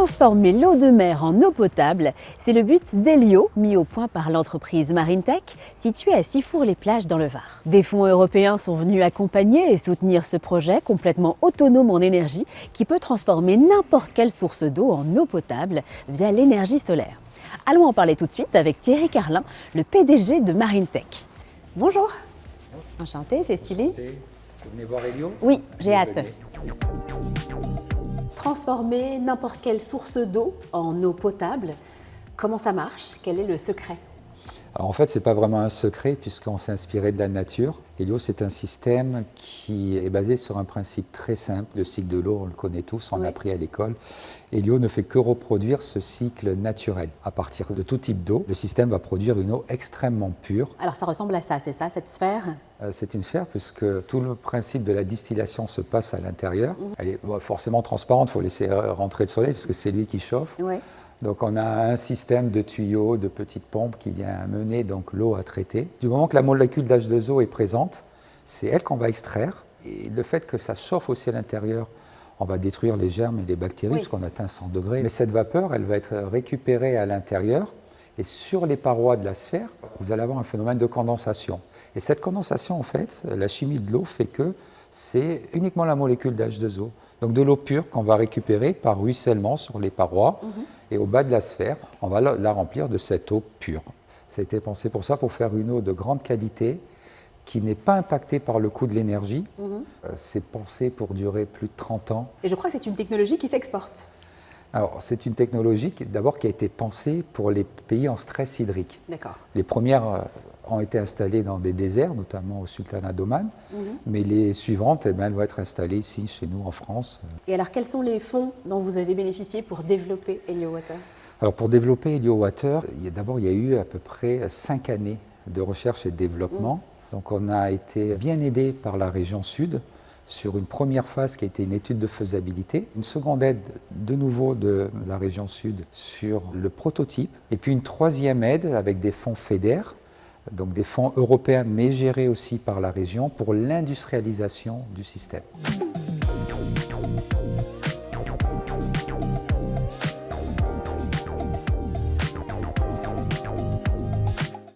Transformer l'eau de mer en eau potable, c'est le but d'Elio, mis au point par l'entreprise Marintech, située à Sifour-les-Plages dans le Var. Des fonds européens sont venus accompagner et soutenir ce projet complètement autonome en énergie qui peut transformer n'importe quelle source d'eau en eau potable via l'énergie solaire. Allons en parler tout de suite avec Thierry Carlin, le PDG de Marintech. Bonjour. Enchantée, Cécilie. Vous venez voir Elio ? Oui, j'ai hâte. Venez. Transformer n'importe quelle source d'eau en eau potable, comment ça marche? Quel est le secret? Alors en fait, ce n'est pas vraiment un secret puisqu'on s'est inspiré de la nature. Elio, c'est un système qui est basé sur un principe très simple. Le cycle de l'eau, on le connaît tous, on l'a appris à l'école. Elio ne fait que reproduire ce cycle naturel. À partir de tout type d'eau, le système va produire une eau extrêmement pure. Alors ça ressemble à ça, c'est ça, cette sphère? C'est une sphère puisque tout le principe de la distillation se passe à l'intérieur. Elle est forcément transparente, il faut laisser rentrer le soleil puisque c'est lui qui chauffe. Ouais. Donc on a un système de tuyaux, de petites pompes qui vient amener donc l'eau à traiter. Du moment que la molécule d'H2O est présente, c'est elle qu'on va extraire. Et le fait que ça chauffe aussi à l'intérieur, on va détruire les germes et les bactéries puisqu'on atteint 100 degrés. Mais cette vapeur, elle va être récupérée à l'intérieur. Et sur les parois de la sphère, vous allez avoir un phénomène de condensation. Et cette condensation, en fait, la chimie de l'eau fait que c'est uniquement la molécule d'H2O. Donc de l'eau pure qu'on va récupérer par ruissellement sur les parois. Et au bas de la sphère, on va la remplir de cette eau pure. Ça a été pensé pour ça, pour faire une eau de grande qualité qui n'est pas impactée par le coût de l'énergie. C'est pensé pour durer plus de 30 ans. Et je crois que c'est une technologie qui s'exporte. Alors, c'est une technologie d'abord qui a été pensée pour les pays en stress hydrique. D'accord. Les premières ont été installées dans des déserts, notamment au Sultanat d'Oman, mais les suivantes, elles vont être installées ici, chez nous, en France. Et alors, quels sont les fonds dont vous avez bénéficié pour développer Elio Water? Alors, pour développer Elio Water, d'abord, il y a eu à peu près 5 années de recherche et de développement. Donc, on a été bien aidé par la région Sud, sur une première phase qui a été une étude de faisabilité, une seconde aide de nouveau de la région Sud sur le prototype, et puis une troisième aide avec des fonds FEDER, donc des fonds européens mais gérés aussi par la région pour l'industrialisation du système.